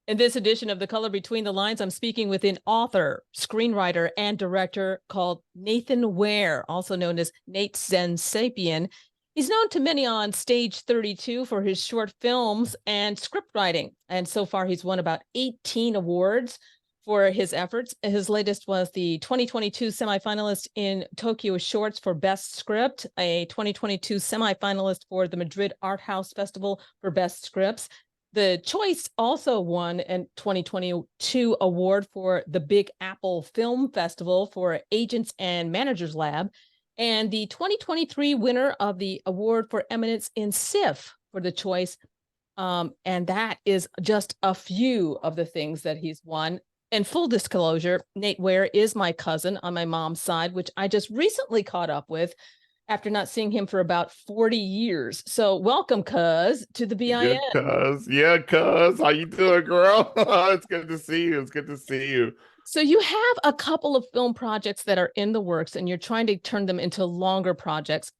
In this edition of The Color Between the Lines, I'm speaking with an author, screenwriter, and director called Nathan Ware, also known as Nate Zen Sapien. He's known to many on Stage 32 for his short films and script writing. And so far, he's won about 18 awards for his efforts. His latest was the 2022 semifinalist in Tokyo Shorts for Best Script, a 2022 semifinalist for the Madrid Art House Festival for Best Scripts. The Choice also won a 2022 award for the Big Apple Film Festival for Agents and Managers Lab, and the 2023 winner of the award for Eminence in SIF for The Choice. And that is just a few of the things that he's won. And full disclosure, Nate Ware is my cousin on my mom's side, which I just recently caught up with after not seeing him for about 40 years. So welcome, cuz, to the Yeah, BIN. cuz. Yeah, cuz. How you doing, girl? It's good to see you. It's good to see you. So you have a couple of film projects that are in the works and you're trying to turn them into longer projects.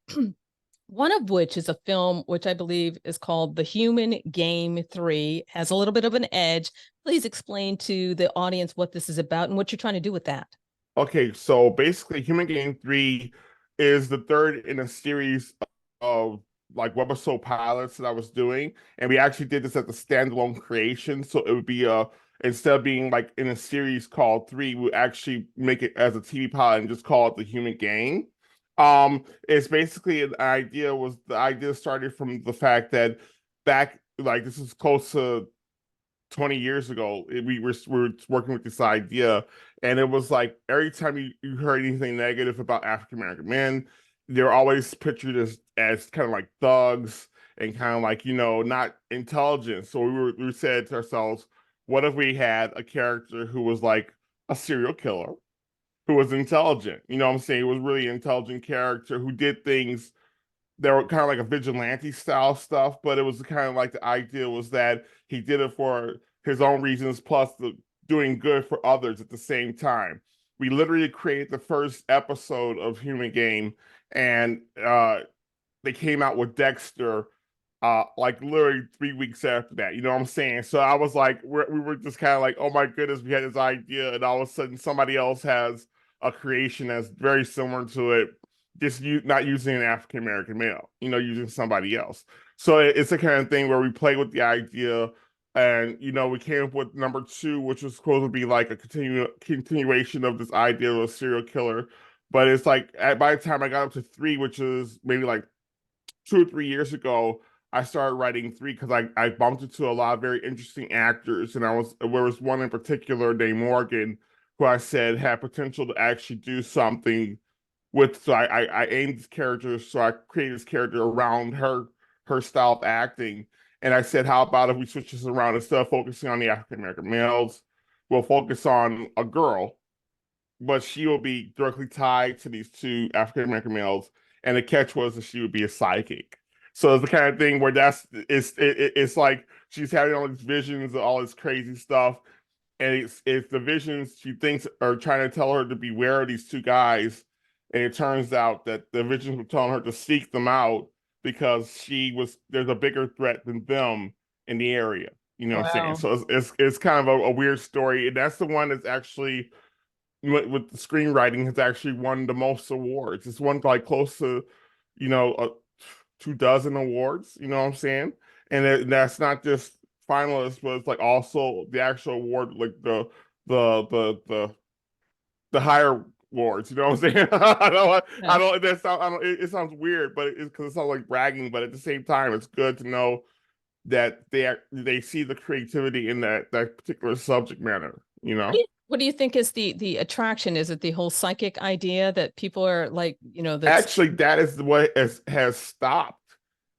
One of which is a film which I believe is called The Human Game 3, has a little bit of an edge. Please explain to the audience what this is about and what you're trying to do with that. Okay, so basically, Human Game 3 is the third in a series of like webisode pilots that I was doing. And we actually did this as a standalone creation. So it would be instead of being like in a series called 3, we would actually make it as a TV pilot and just call it The Human Game. It's basically the idea started from the fact that back like this is close to 20 years ago, we were working with this idea, and it was like every time you heard anything negative about African American men, they're always pictured as kind of like thugs and kind of like, not intelligent. So we said to ourselves, what if we had a character who was like a serial killer, who was intelligent? You know what I'm saying? He was really intelligent character who did things they were kind of like a vigilante style stuff, but it was kind of like the idea was that he did it for his own reasons, plus doing good for others at the same time. We literally created the first episode of Human Game, and they came out with Dexter, like literally 3 weeks after that. You know what I'm saying? So I was like, we were just kind of like, oh my goodness, we had this idea, and all of a sudden somebody else has a creation that's very similar to it, just not using an African American male, using somebody else. So it's the kind of thing where we play with the idea, and we came up with number 2, which was supposed to be like a continuation of this idea of a serial killer. But it's like by the time I got up to 3, which is maybe like 2 or 3 years ago, I started writing 3 because I bumped into a lot of very interesting actors, and there was one in particular named Morgan who I said had potential to actually do something with. So I aimed this character, so I created this character around her style of acting, and I said, how about if we switch this around, instead of focusing on the African American males, we'll focus on a girl, but she will be directly tied to these two African American males. And the catch was that she would be a psychic. So it's the kind of thing where it's like she's having all these visions of all this crazy stuff, and it's the visions she thinks are trying to tell her to beware of these two guys, and it turns out that the visions were telling her to seek them out because there's a bigger threat than them in the area. You know what I'm saying? Wow. So it's kind of a weird story, and that's the one that's actually with the screenwriting has actually won the most awards. It's won like close to, you know, 2 dozen awards. You know what I'm saying? And that's not just finalists, but it's like also the actual award, like the the the the higher awards. You know what I'm saying? I Yeah. don't. That sound, I don't. It sounds weird, but it's because it sounds like bragging. But at the same time, it's good to know that they see the creativity in that particular subject matter. You What do know. you, what do you think is the attraction? Is it the whole psychic idea that people are like, that's Actually, that is what has stopped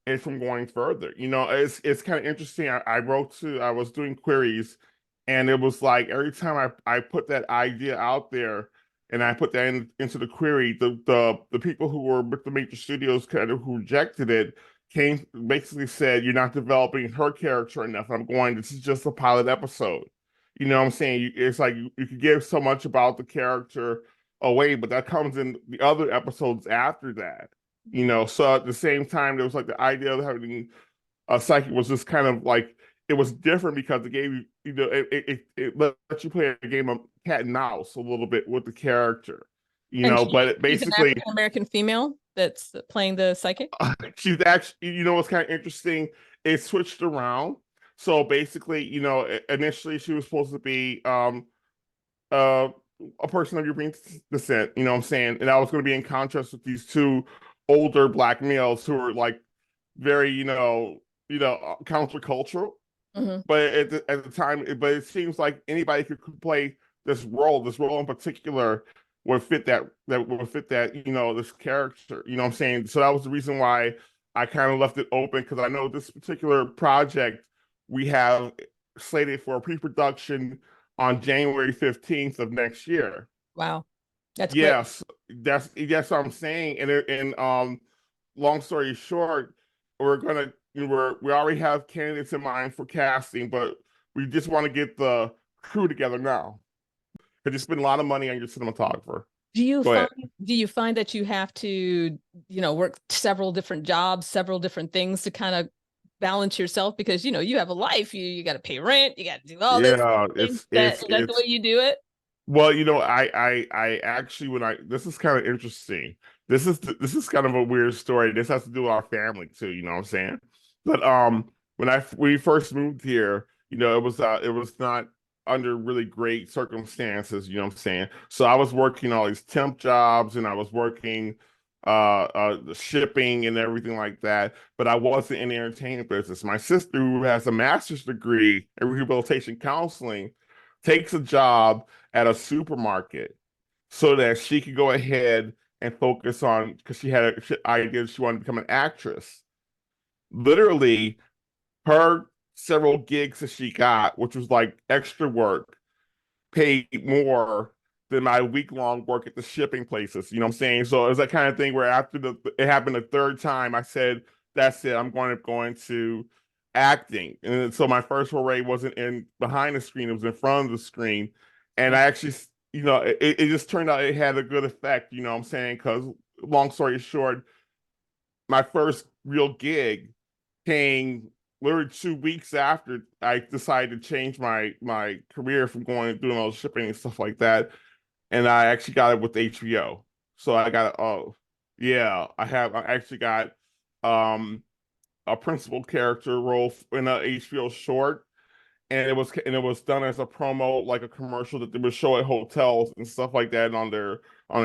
it from going further. It's kind of interesting. I was doing queries, and it was like every time I put that idea out there and I put that into the query, the people who were with the major studios kind of who rejected it came basically said, you're not developing her character enough. I'm going, this is just a pilot episode. You know what I'm saying? It's like you could give so much about the character away, but that comes in the other episodes after that. So at the same time, there was like the idea of having a psychic was just kind of like it was different because it gave you, it let you play a game of cat and mouse a little bit with the character, And but it she's an basically African American female that's playing the psychic. she's actually, what's kind of interesting? It switched around. So basically, initially she was supposed to be uh a person of European descent, you know what I'm saying? And I was going to be in contrast with these two older black males who were like very, countercultural. Hmm. But at the time, but it seems like anybody could play this role in particular would fit that would fit that, this character, you know what I'm saying? So that was the reason why I kind of left it open because I know this particular project we have slated for pre-production on January 15th of next year. Wow, that's quick. Yes, that's what I'm saying. And long story short, we already have candidates in mind for casting, but we just want to get the crew together now. Because you spend a lot of money on your cinematographer. Do you Go find ahead. do you find that you have to, work several different jobs, several different things to kind of balance yourself because you have a life, you got to pay rent, you got to do all this Yeah, things. it's That it's is that the it's way you do it? well, I actually when I this is kind of interesting. This is kind of a weird story. This has to do with our family too, you know what I'm saying? But when we first moved here, it was not under really great circumstances, you know what I'm saying? So I was working all these temp jobs and I was working the shipping and everything like that, but I wasn't in the entertainment business. My sister, who has a master's degree in rehabilitation counseling, takes a job at a supermarket so that she could go ahead and focus on because she had an idea she wanted to become an actress. Literally, her several gigs that she got, which was like extra work, paid more than my week-long work at the shipping places. You know what I'm saying? So it was that kind of thing where after it happened the third time, I said, "That's it. I'm going to acting." And so my first foray wasn't in behind the screen; it was in front of the screen. And I actually, it just turned out it had a good effect. You know what I'm saying? Because long story short, my first real gig came literally 2 weeks after I decided to change my career from going and doing all the shipping and stuff like that. And I actually got it with HBO. So I got oh yeah, I actually got um a principal character role in a HBO short, and it was done as a promo, like a commercial that they would show at hotels and stuff like that on their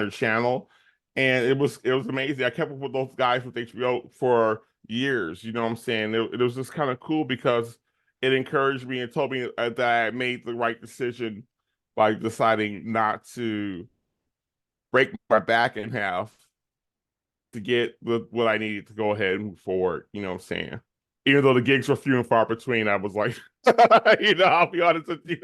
channel. And it was amazing. I kept up with those guys with HBO for years. You know what I'm saying? It was just kind of cool because it encouraged me and told me that I made the right decision by deciding not to break my back in half to get what I needed to go ahead and move forward. You know what I'm saying? Even though the gigs were few and far between, I was like, I'll be honest with you.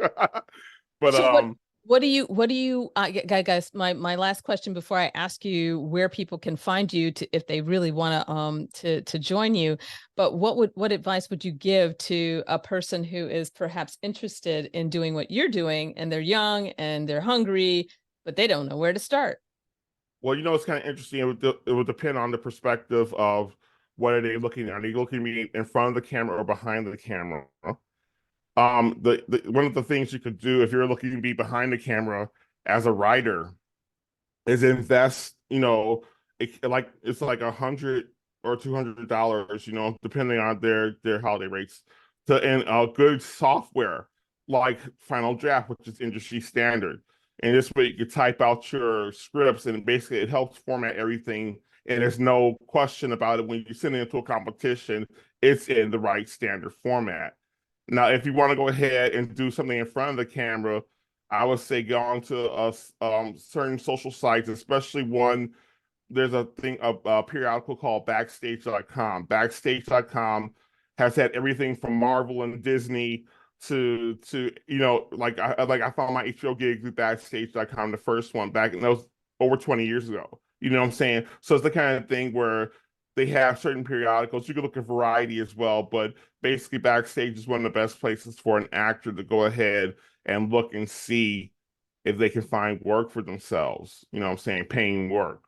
But So what do you guys, my last question before I ask you where people can find you to if they really want to join you, but what advice would you give to a person who is perhaps interested in doing what you're doing and they're young and they're hungry, but they don't know where to start? well, it's kind of interesting. It would depend on the perspective of what are they looking at. Are they looking at me in front of the camera or behind the camera? The one of the things you could do if you're looking to be behind the camera as a writer is invest, it's like $100 or $200, depending on their holiday rates, to in a good software like Final Draft, which is industry standard. And this way you can type out your scripts and basically it helps format everything. And there's no question about it when you send it into a competition, it's in the right standard format. Now, if you want to go ahead and do something in front of the camera, I would say go on to certain social sites, especially one. There's a periodical called Backstage.com. Backstage.com has had everything from Marvel and Disney to I found my HBO gig through Backstage.com, the first one back, and that was over 20 years ago. You know what I'm saying? So it's the kind of thing where they have certain periodicals. You can look at Variety as well, but basically Backstage is one of the best places for an actor to go ahead and look and see if they can find work for themselves. You know what I'm saying? Paying work.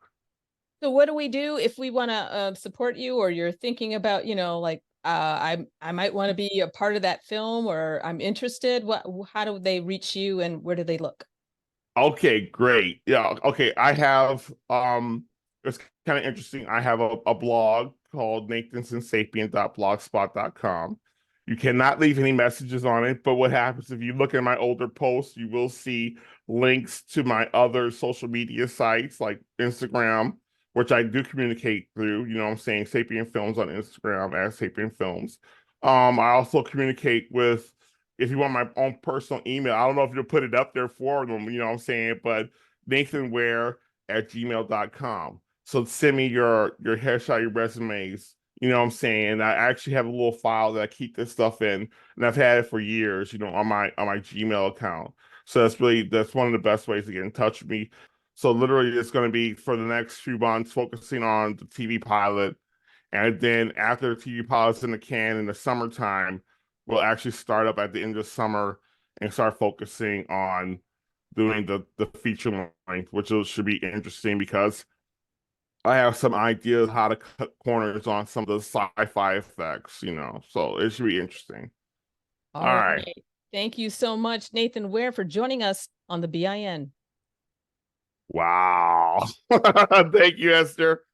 So what do we do if we want to support you or you're thinking about, like I might want to be a part of that film, or I'm interested. How do they reach you, and where do they look? Okay, great. Yeah, okay. I have it's kind of interesting. I have a blog called nathansensapien.blogspot.com. You cannot leave any messages on it, but what happens if you look at my older posts, you will see links to my other social media sites like Instagram, which I do communicate through, you know what I'm saying, Sapien Films on Instagram as Sapien Films. I also communicate with if you want my own personal email, I don't know if you'll put it up there for them, you know what I'm saying, but Nathan Ware at gmail.com. So send me your headshot, your resumes, you know what I'm saying? I actually have a little file that I keep this stuff in, and I've had it for years, you know, on my Gmail account. So that's one of the best ways to get in touch with me. So literally it's gonna be for the next few months focusing on the TV pilot. And then after the TV pilot's in the can in the summertime, we'll actually start up at the end of summer and start focusing on doing the feature length, which should be interesting because I have some ideas how to cut corners on some of the sci-fi effects, you know. So it should be interesting. All All right. right. Thank you so much, Nathan Ware, for joining us on the BIN. Wow. Thank you, Esther.